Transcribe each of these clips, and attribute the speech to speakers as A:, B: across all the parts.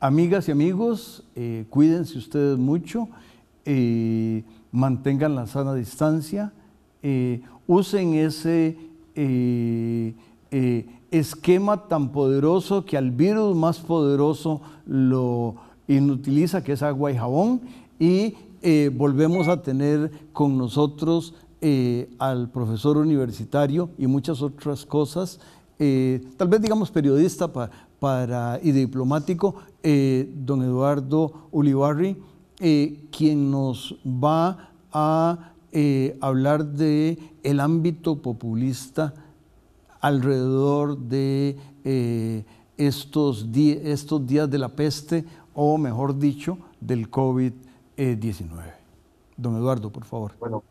A: Amigas y amigos, cuídense ustedes mucho, mantengan la sana distancia, usen ese esquema tan poderoso que al virus más poderoso lo inutiliza, que es agua y jabón, y volvemos a tener con nosotros al profesor universitario y muchas otras cosas, tal vez digamos periodista y diplomático, don Eduardo Ulibarri, quien nos va a hablar de el ámbito populista alrededor de estos días de la peste, o mejor dicho, del COVID-19. Don Eduardo, por favor.
B: Bueno,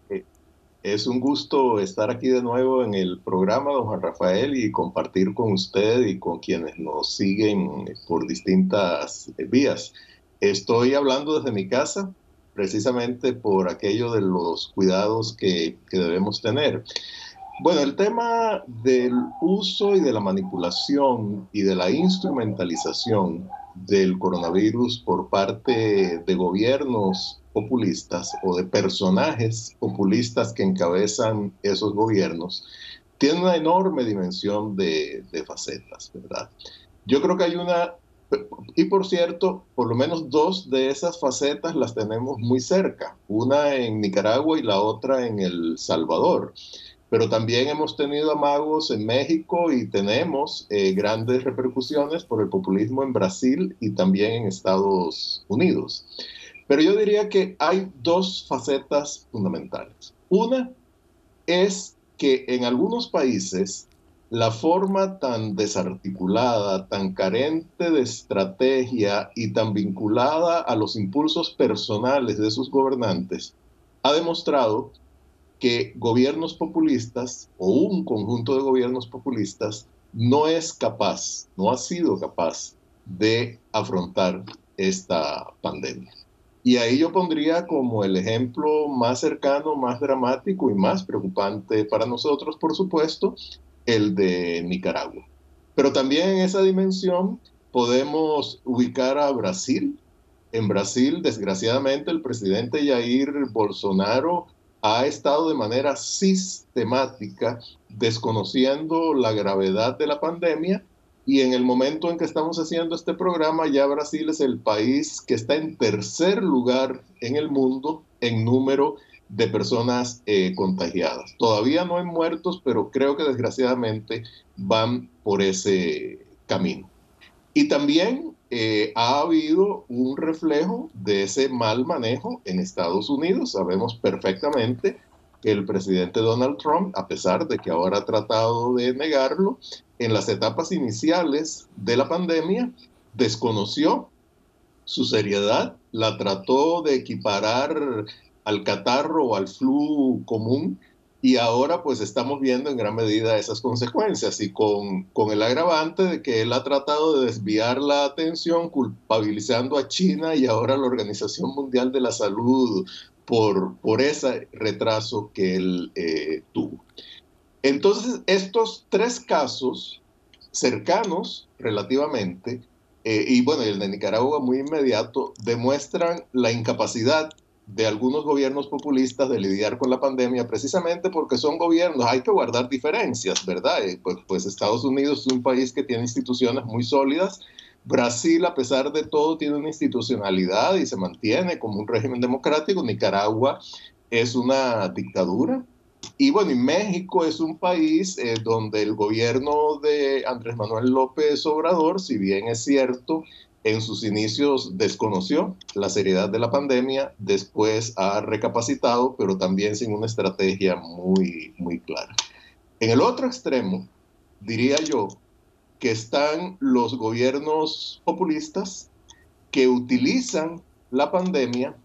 B: es un gusto estar aquí de nuevo en el programa, don Juan Rafael, y compartir con usted y con quienes nos siguen por distintas vías. Estoy hablando desde mi casa, precisamente por aquello de los cuidados que debemos tener. Bueno, el tema del uso y de la manipulación y de la instrumentalización del coronavirus por parte de gobiernos populistas o de personajes populistas que encabezan esos gobiernos tiene una enorme dimensión de facetas, ¿verdad? Yo creo que hay una, y por cierto, por lo menos dos de esas facetas las tenemos muy cerca, una en Nicaragua y la otra en El Salvador. Pero también hemos tenido amagos en México y tenemos grandes repercusiones por el populismo en Brasil y también en Estados Unidos. Pero yo diría que hay dos facetas fundamentales. Una es que en algunos países la forma tan desarticulada, tan carente de estrategia y tan vinculada a los impulsos personales de sus gobernantes ha demostrado que gobiernos populistas o un conjunto de gobiernos populistas no es capaz, no ha sido capaz de afrontar esta pandemia. Y ahí yo pondría como el ejemplo más cercano, más dramático y más preocupante para nosotros, por supuesto, el de Nicaragua. Pero también en esa dimensión podemos ubicar a Brasil. En Brasil, desgraciadamente, el presidente Jair Bolsonaro ha estado de manera sistemática desconociendo la gravedad de la pandemia, y en el momento en que estamos haciendo este programa ya Brasil es el país que está en tercer lugar en el mundo en número de personas contagiadas. Todavía no hay muertos, pero creo que desgraciadamente van por ese camino. Y también ha habido un reflejo de ese mal manejo en Estados Unidos. Sabemos perfectamente que el presidente Donald Trump, a pesar de que ahora ha tratado de negarlo, en las etapas iniciales de la pandemia desconoció su seriedad, la trató de equiparar al catarro o al flu común, y ahora pues estamos viendo en gran medida esas consecuencias, y con el agravante de que él ha tratado de desviar la atención culpabilizando a China y ahora a la Organización Mundial de la Salud por ese retraso que él tuvo. Entonces, estos tres casos cercanos relativamente, y bueno, el de Nicaragua muy inmediato, demuestran la incapacidad de algunos gobiernos populistas de lidiar con la pandemia, precisamente porque son gobiernos, hay que guardar diferencias, ¿verdad? Pues Estados Unidos es un país que tiene instituciones muy sólidas. Brasil, a pesar de todo, tiene una institucionalidad y se mantiene como un régimen democrático. Nicaragua es una dictadura. Y bueno, y México es un país donde el gobierno de Andrés Manuel López Obrador, si bien es cierto, en sus inicios desconoció la seriedad de la pandemia, después ha recapacitado, pero también sin una estrategia muy, muy clara. En el otro extremo, diría yo, que están los gobiernos populistas que utilizan la pandemia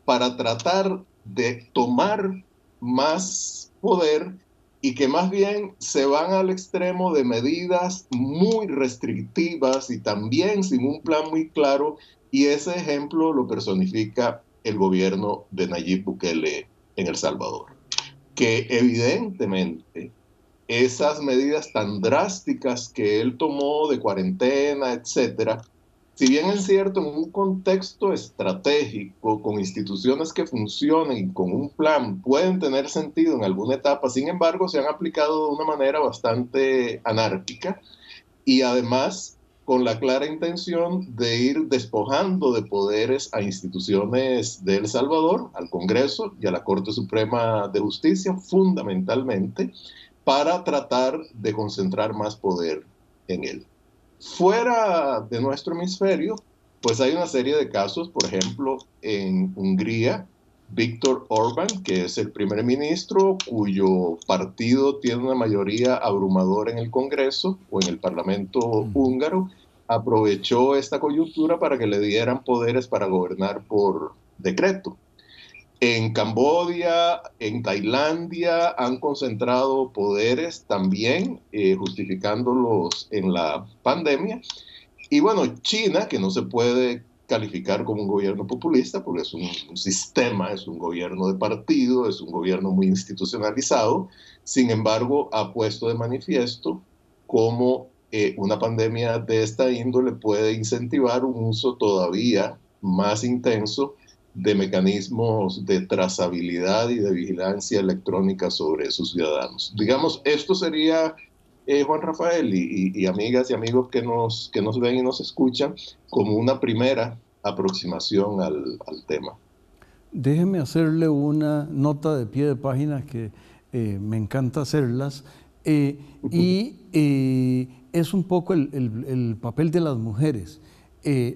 B: para tratar de tomar más poder y que más bien se van al extremo de medidas muy restrictivas y también sin un plan muy claro, y ese ejemplo lo personifica el gobierno de Nayib Bukele en El Salvador, que evidentemente esas medidas tan drásticas que él tomó de cuarentena, etcétera, si bien es cierto, en un contexto estratégico, con instituciones que funcionen y con un plan, pueden tener sentido en alguna etapa, sin embargo, se han aplicado de una manera bastante anárquica y además con la clara intención de ir despojando de poderes a instituciones de El Salvador, al Congreso y a la Corte Suprema de Justicia, fundamentalmente, para tratar de concentrar más poder en él. Fuera de nuestro hemisferio, pues hay una serie de casos, por ejemplo, en Hungría, Viktor Orbán, que es el primer ministro cuyo partido tiene una mayoría abrumadora en el Congreso o en el Parlamento húngaro, aprovechó esta coyuntura para que le dieran poderes para gobernar por decreto. En Camboya, en Tailandia han concentrado poderes también, justificándolos en la pandemia. Y bueno, China, que no se puede calificar como un gobierno populista, porque es un sistema, es un gobierno de partido, es un gobierno muy institucionalizado, sin embargo, ha puesto de manifiesto cómo una pandemia de esta índole puede incentivar un uso todavía más intenso de mecanismos de trazabilidad y de vigilancia electrónica sobre sus ciudadanos. Digamos, esto sería, Juan Rafael, y amigas y amigos que nos ven y nos escuchan, como una primera aproximación al tema.
A: Déjeme hacerle una nota de pie de página que me encanta hacerlas, es un poco el papel de las mujeres.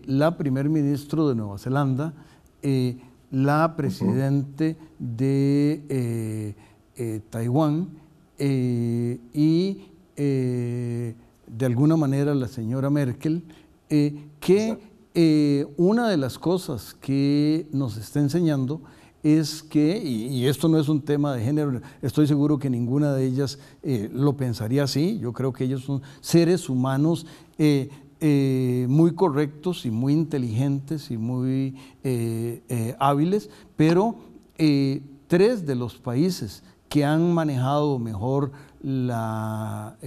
A: La primer ministro de Nueva Zelanda, la presidente de Taiwán y de alguna manera la señora Merkel, que una de las cosas que nos está enseñando es que, y esto no es un tema de género, estoy seguro que ninguna de ellas lo pensaría así, yo creo que ellos son seres humanos muy correctos y muy inteligentes y muy hábiles, pero 3 de los países que han manejado mejor la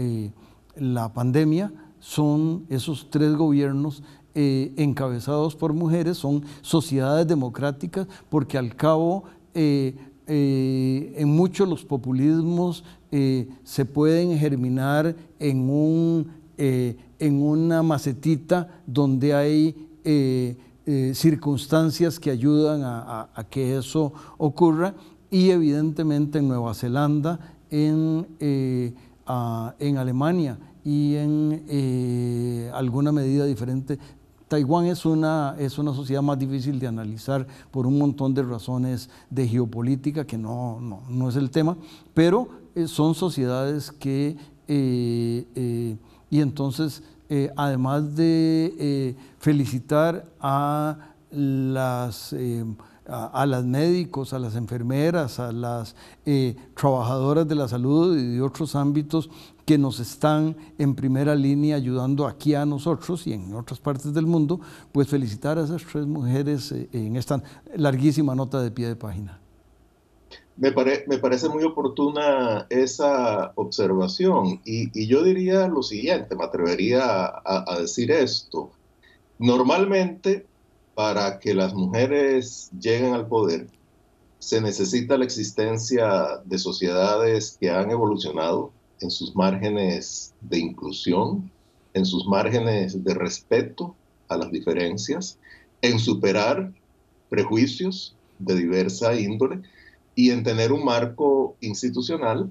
A: pandemia son esos 3 gobiernos encabezados por mujeres, son sociedades democráticas, porque al cabo en muchos los populismos se pueden germinar en una macetita donde hay circunstancias que ayudan a que eso ocurra, y evidentemente en Nueva Zelanda, en Alemania y en alguna medida diferente. Taiwán es una sociedad más difícil de analizar por un montón de razones de geopolítica que no es el tema, pero son sociedades que, y entonces, además de felicitar a las médicos, a las enfermeras, a las trabajadoras de la salud y de otros ámbitos que nos están en primera línea ayudando aquí a nosotros y en otras partes del mundo, pues felicitar a esas 3 mujeres en esta larguísima nota de pie de página.
B: Me parece muy oportuna esa observación y yo diría lo siguiente, me atrevería a decir esto. Normalmente, para que las mujeres lleguen al poder, se necesita la existencia de sociedades que han evolucionado en sus márgenes de inclusión, en sus márgenes de respeto a las diferencias, en superar prejuicios de diversa índole y en tener un marco institucional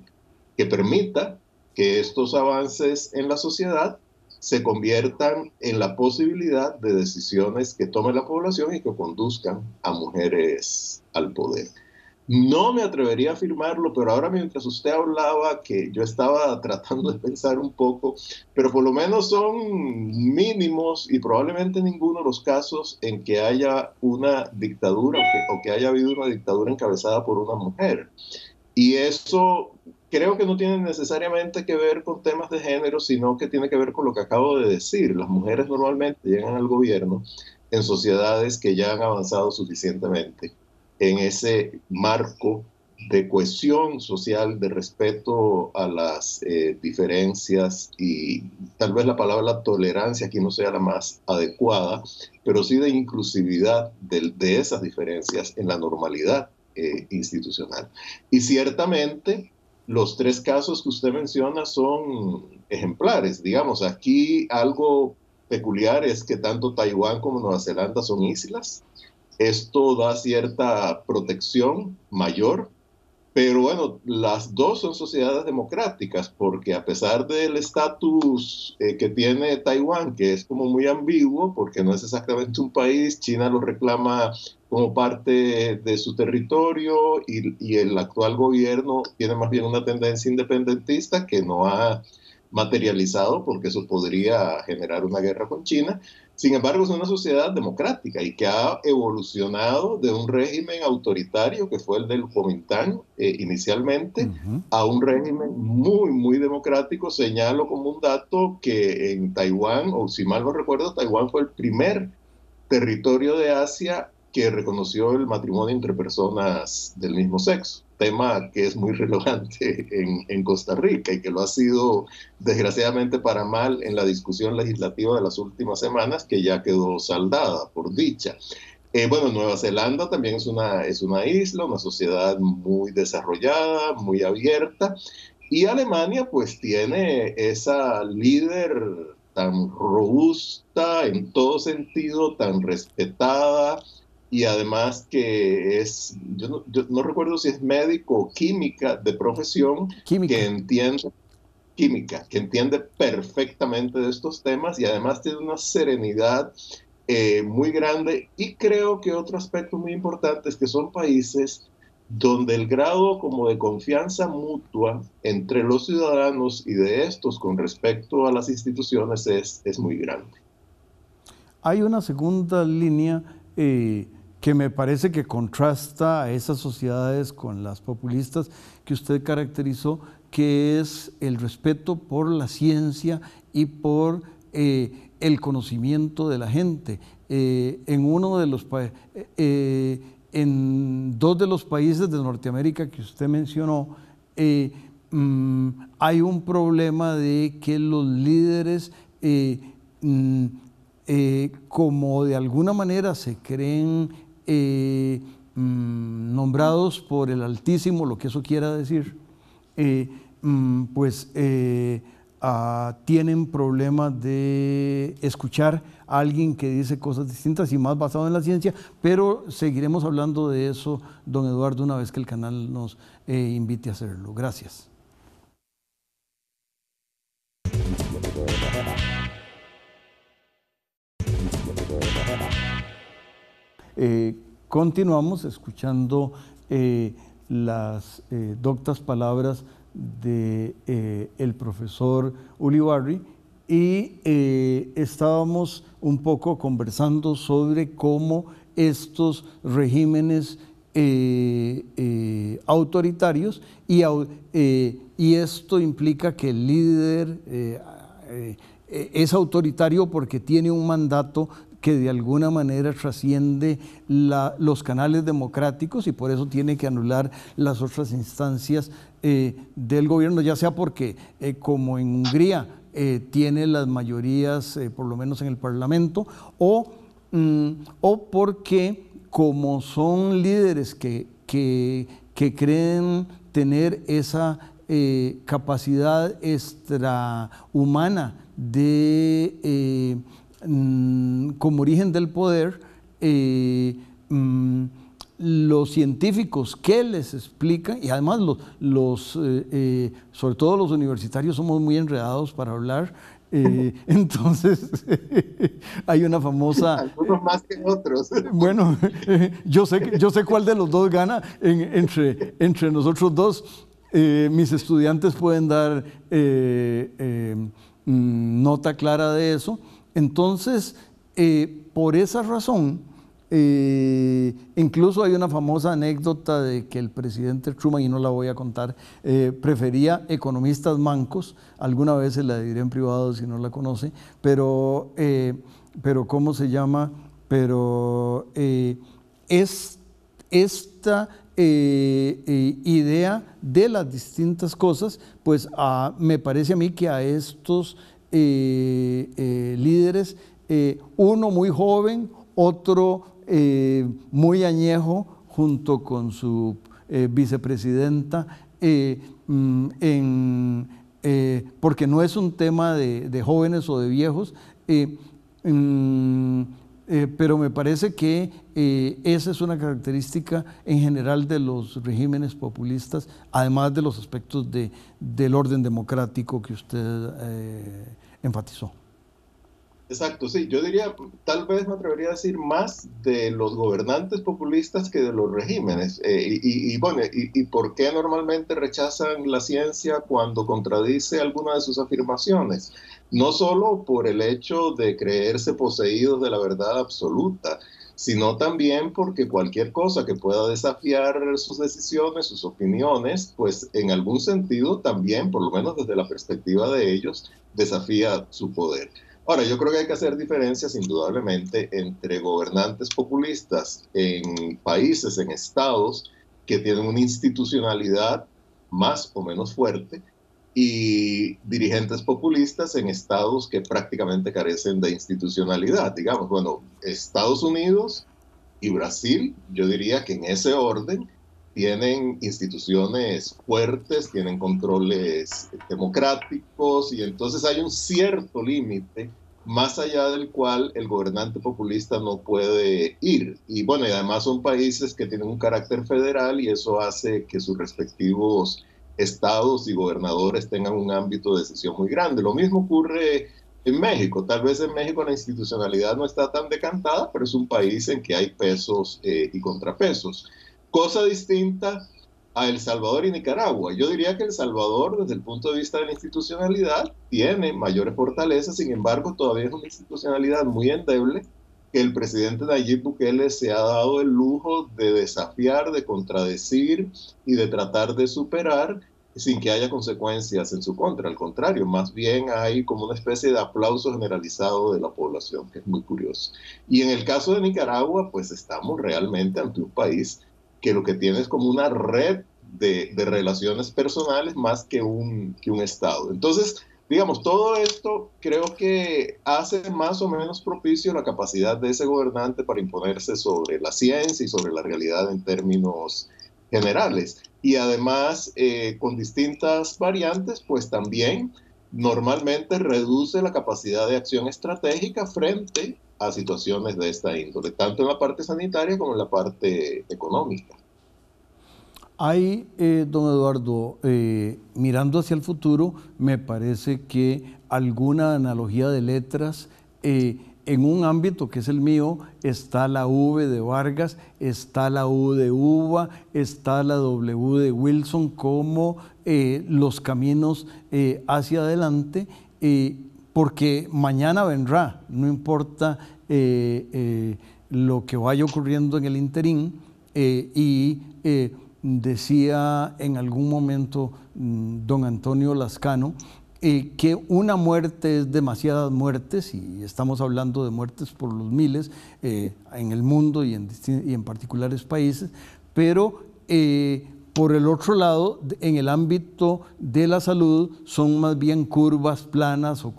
B: que permita que estos avances en la sociedad se conviertan en la posibilidad de decisiones que tome la población y que conduzcan a mujeres al poder. No me atrevería a afirmarlo, pero ahora mientras usted hablaba, que yo estaba tratando de pensar un poco, pero por lo menos son mínimos y probablemente ninguno de los casos en que haya una dictadura o que haya habido una dictadura encabezada por una mujer. Y eso creo que no tiene necesariamente que ver con temas de género, sino que tiene que ver con lo que acabo de decir. Las mujeres normalmente llegan al gobierno en sociedades que ya han avanzado suficientemente en ese marco de cohesión social, de respeto a las diferencias y tal vez la palabra tolerancia aquí no sea la más adecuada, pero sí de inclusividad de esas diferencias en la normalidad institucional. Y ciertamente los tres casos que usted menciona son ejemplares. Digamos, aquí algo peculiar es que tanto Taiwán como Nueva Zelanda son islas. Esto da cierta protección mayor, pero bueno, las dos son sociedades democráticas, porque a pesar del estatus que tiene Taiwán, que es como muy ambiguo, porque no es exactamente un país, China lo reclama como parte de su territorio y el actual gobierno tiene más bien una tendencia independentista que no ha materializado, porque eso podría generar una guerra con China. Sin embargo, es una sociedad democrática y que ha evolucionado de un régimen autoritario, que fue el del Kuomintang inicialmente, a un régimen muy, muy democrático. Señalo como un dato que en Taiwán, o si mal no recuerdo, Taiwán fue el primer territorio de Asia que reconoció el matrimonio entre personas del mismo sexo, tema que es muy relevante en Costa Rica y que lo ha sido desgraciadamente para mal en la discusión legislativa de las últimas semanas, que ya quedó saldada, por dicha. Bueno, Nueva Zelanda también es una isla, una sociedad muy desarrollada, muy abierta, y Alemania pues tiene esa líder tan robusta en todo sentido, tan respetada, y además que es, yo no recuerdo si es médico o química de profesión, que
A: Química.
B: entiende química, que entiende perfectamente de estos temas y además tiene una serenidad muy grande. Y creo que otro aspecto muy importante es que son países donde el grado como de confianza mutua entre los ciudadanos y de estos con respecto a las instituciones es muy grande.
A: Hay una segunda línea que me parece que contrasta a esas sociedades con las populistas que usted caracterizó, que es el respeto por la ciencia y por el conocimiento de la gente. En dos de los países de Norteamérica que usted mencionó, hay un problema de que los líderes como de alguna manera se creen nombrados por el Altísimo, lo que eso quiera decir, tienen problemas de escuchar a alguien que dice cosas distintas y más basado en la ciencia, pero seguiremos hablando de eso, don Eduardo, una vez que el canal nos invite a hacerlo. Gracias. Continuamos escuchando las doctas palabras de el profesor Ulibarri y estábamos un poco conversando sobre cómo estos regímenes autoritarios y esto implica que el líder es autoritario porque tiene un mandato que de alguna manera trasciende los canales democráticos y por eso tiene que anular las otras instancias del gobierno, ya sea porque, como en Hungría, tiene las mayorías, por lo menos en el Parlamento, o porque, como son líderes que creen tener esa capacidad extrahumana de como origen del poder, los científicos que les explican, y además sobre todo los universitarios somos muy enredados para hablar, Entonces, hay una famosa...
B: Algunos más que otros.
A: Bueno, yo sé cuál de los dos gana entre nosotros dos. Mis estudiantes pueden dar nota clara de eso. Entonces, por esa razón, incluso hay una famosa anécdota de que el presidente Truman, y no la voy a contar, prefería economistas mancos. Alguna vez se la diré en privado si no la conoce, pero ¿cómo se llama? Pero esta idea de las distintas cosas, pues me parece a mí que a estos líderes, uno muy joven, otro muy añejo, junto con su vicepresidenta, porque no es un tema de jóvenes o de viejos, pero me parece que esa es una característica en general de los regímenes populistas, además de los aspectos del orden democrático que usted enfatizó.
B: Exacto, sí, yo diría, tal vez me atrevería a decir más de los gobernantes populistas que de los regímenes. Bueno, ¿por qué normalmente rechazan la ciencia cuando contradice alguna de sus afirmaciones? No solo por el hecho de creerse poseídos de la verdad absoluta, sino también porque cualquier cosa que pueda desafiar sus decisiones, sus opiniones, pues en algún sentido también, por lo menos desde la perspectiva de ellos, desafía su poder. Ahora, yo creo que hay que hacer diferencias indudablemente entre gobernantes populistas en países, en estados que tienen una institucionalidad más o menos fuerte y dirigentes populistas en estados que prácticamente carecen de institucionalidad. Digamos, bueno, Estados Unidos y Brasil, yo diría que en ese orden, tienen instituciones fuertes, tienen controles democráticos y entonces hay un cierto límite más allá del cual el gobernante populista no puede ir. Y bueno, y además son países que tienen un carácter federal y eso hace que sus respectivos estados y gobernadores tengan un ámbito de decisión muy grande. Lo mismo ocurre en México. Tal vez en México la institucionalidad no está tan decantada, pero es un país en que hay pesos y contrapesos. Cosa distinta a El Salvador y Nicaragua. Yo diría que El Salvador, desde el punto de vista de la institucionalidad, tiene mayores fortalezas, sin embargo, todavía es una institucionalidad muy endeble que el presidente Nayib Bukele se ha dado el lujo de desafiar, de contradecir y de tratar de superar sin que haya consecuencias en su contra. Al contrario, más bien hay como una especie de aplauso generalizado de la población, que es muy curioso. Y en el caso de Nicaragua, pues estamos realmente ante un país que lo que tiene es como una red de relaciones personales más que un Estado. Entonces, digamos, todo esto creo que hace más o menos propicio la capacidad de ese gobernante para imponerse sobre la ciencia y sobre la realidad en términos generales. Y además, con distintas variantes, pues también normalmente reduce la capacidad de acción estratégica frente a situaciones de esta índole, tanto en la parte sanitaria como en la parte económica.
A: Hay, don Eduardo, mirando hacia el futuro, me parece que alguna analogía de letras, en un ámbito que es el mío, está la V de Vargas, está la U de Uva, está la W de Wilson, como los caminos hacia adelante, porque mañana vendrá, no importa lo que vaya ocurriendo en el interín, decía en algún momento don Antonio Lascano que una muerte es demasiadas muertes, y estamos hablando de muertes por los miles en el mundo y en particulares países, pero por el otro lado, en el ámbito de la salud, son más bien curvas planas, o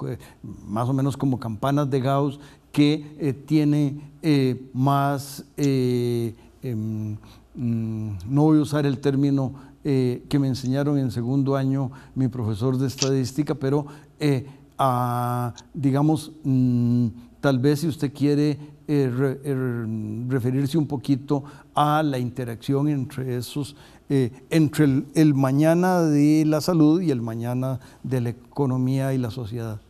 A: más o menos como campanas de Gauss, que tienen más, no voy a usar el término que me enseñaron en segundo año mi profesor de estadística, pero digamos, tal vez si usted quiere referirse un poquito a la interacción entre esos, entre el mañana de la salud y el mañana de la economía y la sociedad.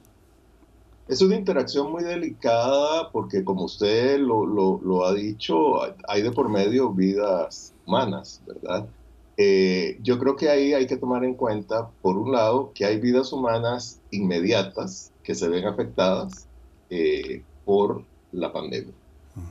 B: Es una interacción muy delicada porque, como usted lo ha dicho, hay de por medio vidas humanas, ¿verdad? Yo creo que ahí hay que tomar en cuenta, por un lado, que hay vidas humanas inmediatas que se ven afectadas por la pandemia.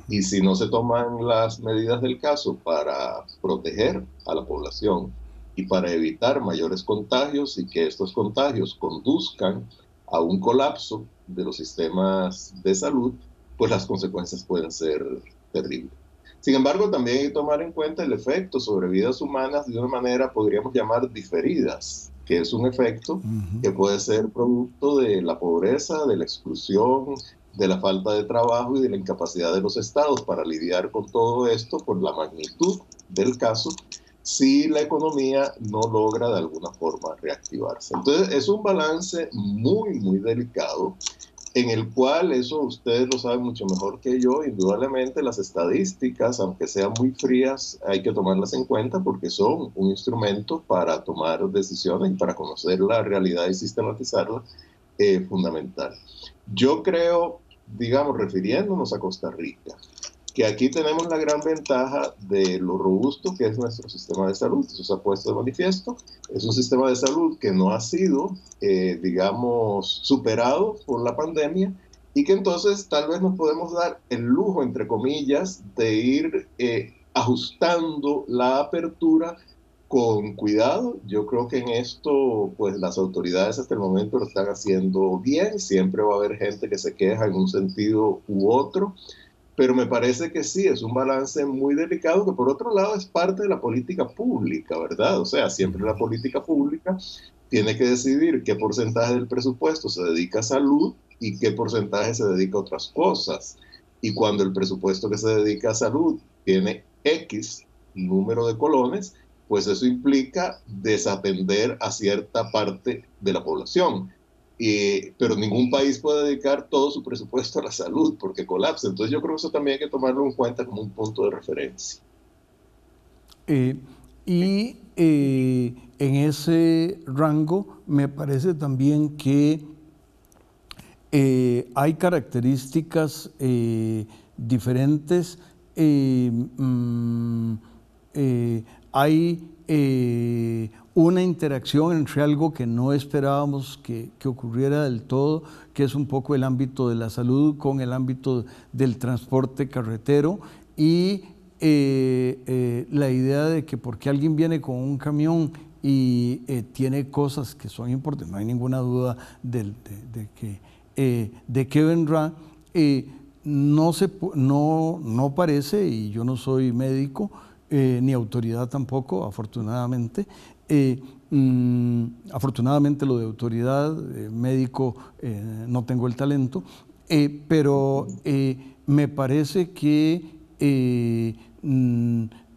B: Y si no se toman las medidas del caso para proteger a la población y para evitar mayores contagios y que estos contagios conduzcan a un colapso de los sistemas de salud, pues las consecuencias pueden ser terribles. Sin embargo, también hay que tomar en cuenta el efecto sobre vidas humanas de una manera, podríamos llamar, diferidas, que es un efecto que puede ser producto de la pobreza, de la exclusión, de la falta de trabajo y de la incapacidad de los estados para lidiar con todo esto por la magnitud del caso, si la economía no logra de alguna forma reactivarse. Entonces es un balance muy, muy delicado en el cual, eso ustedes lo saben mucho mejor que yo, indudablemente las estadísticas, aunque sean muy frías, hay que tomarlas en cuenta porque son un instrumento para tomar decisiones y para conocer la realidad y sistematizarla, fundamental. Yo creo, digamos, refiriéndonos a Costa Rica, que aquí tenemos la gran ventaja de lo robusto que es nuestro sistema de salud. Eso se ha puesto de manifiesto. Es un sistema de salud que no ha sido, digamos, superado por la pandemia y que entonces tal vez nos podemos dar el lujo, entre comillas, de ir ajustando la apertura con cuidado. Yo creo que en esto, pues las autoridades hasta el momento lo están haciendo bien. Siempre va a haber gente que se queja en un sentido u otro, pero me parece que sí, es un balance muy delicado que por otro lado es parte de la política pública, ¿verdad? O sea, siempre la política pública tiene que decidir qué porcentaje del presupuesto se dedica a salud y qué porcentaje se dedica a otras cosas. Y cuando el presupuesto que se dedica a salud tiene X número de colones, pues eso implica desatender a cierta parte de la población. Pero ningún país puede dedicar todo su presupuesto a la salud porque colapsa. Entonces yo creo que eso también hay que tomarlo en cuenta como un punto de referencia.
A: En ese rango me parece también que hay características diferentes. Hay una interacción entre algo que no esperábamos que ocurriera del todo, que es un poco el ámbito de la salud con el ámbito del transporte carretero y la idea de que porque alguien viene con un camión y tiene cosas que son importantes, no hay ninguna duda de qué vendrá, no parece, y yo no soy médico, ni autoridad tampoco, afortunadamente. Afortunadamente lo de autoridad, médico, no tengo el talento, pero me parece que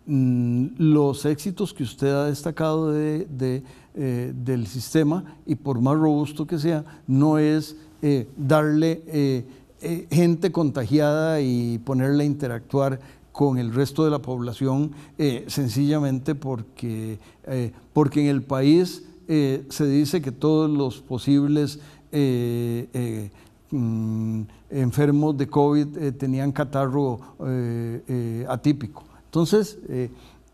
A: los éxitos que usted ha destacado del sistema, y por más robusto que sea, no es darle gente contagiada y ponerla a interactuar con el resto de la población, sencillamente porque en el país se dice que todos los posibles enfermos de COVID tenían catarro atípico. Entonces,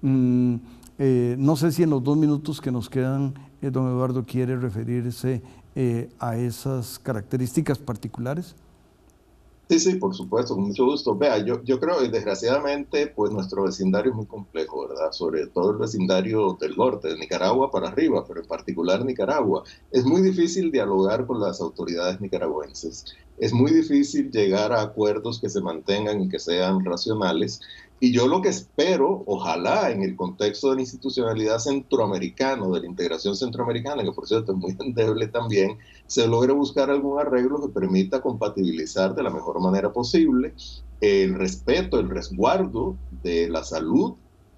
A: no sé si en los 2 minutos que nos quedan, don Eduardo quiere referirse a esas características particulares.
B: Sí, por supuesto, con mucho gusto. Vea, yo creo que desgraciadamente, pues nuestro vecindario es muy complejo, ¿verdad? Sobre todo el vecindario del norte, de Nicaragua para arriba, pero en particular Nicaragua. Es muy difícil dialogar con las autoridades nicaragüenses. Es muy difícil llegar a acuerdos que se mantengan y que sean racionales. Y yo lo que espero, ojalá en el contexto de la institucionalidad centroamericana, de la integración centroamericana, que por cierto es muy endeble también, se logre buscar algún arreglo que permita compatibilizar de la mejor manera posible el respeto, el resguardo de la salud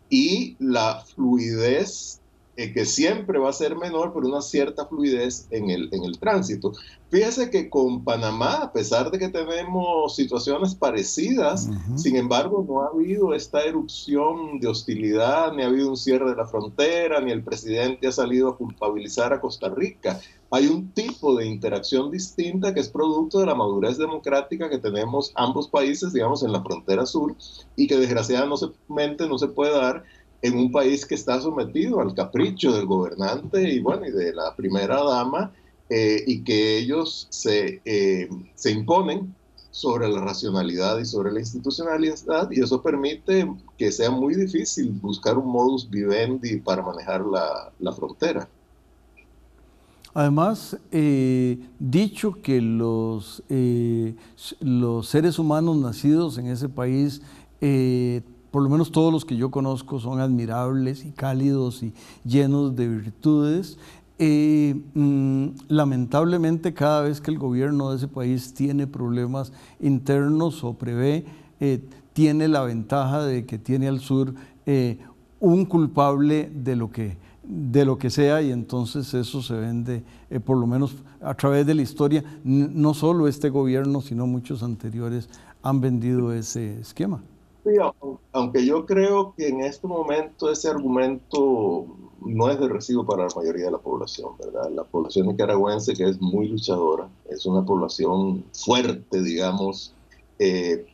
B: y la fluidez que siempre va a ser menor, pero una cierta fluidez en el tránsito. Fíjese que con Panamá, a pesar de que tenemos situaciones parecidas, sin embargo, no ha habido esta erupción de hostilidad, ni ha habido un cierre de la frontera, ni el presidente ha salido a culpabilizar a Costa Rica. Hay un tipo de interacción distinta que es producto de la madurez democrática que tenemos ambos países, digamos, en la frontera sur, y que desgraciadamente no se puede dar en un país que está sometido al capricho del gobernante y, bueno, y de la primera dama, y que ellos se imponen sobre la racionalidad y sobre la institucionalidad, y eso permite que sea muy difícil buscar un modus vivendi para manejar la frontera.
A: Además, dicho que los seres humanos nacidos en ese país, por lo menos todos los que yo conozco, son admirables y cálidos y llenos de virtudes. Lamentablemente, cada vez que el gobierno de ese país tiene problemas internos o prevé, tiene la ventaja de que tiene al sur un culpable de lo que sea, y entonces eso se vende, por lo menos a través de la historia. No solo este gobierno, sino muchos anteriores han vendido ese esquema.
B: Sí, aunque yo creo que en este momento ese argumento no es de recibo para la mayoría de la población, ¿verdad? La población nicaragüense, que es muy luchadora, es una población fuerte, digamos,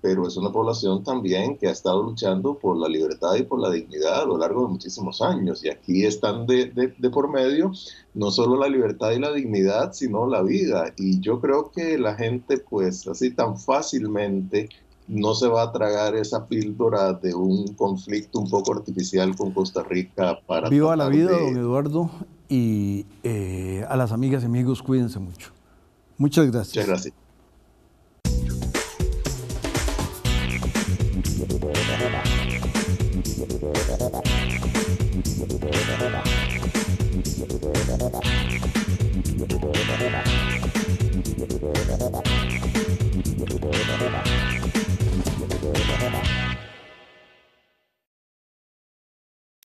B: pero es una población también que ha estado luchando por la libertad y por la dignidad a lo largo de muchísimos años. Y aquí están de por medio no solo la libertad y la dignidad, sino la vida. Y yo creo que la gente, pues así tan fácilmente, no se va a tragar esa píldora de un conflicto un poco artificial con Costa Rica para...
A: Viva la vida, don Eduardo, y a las amigas y amigos, cuídense mucho. Muchas gracias.
B: Muchas gracias.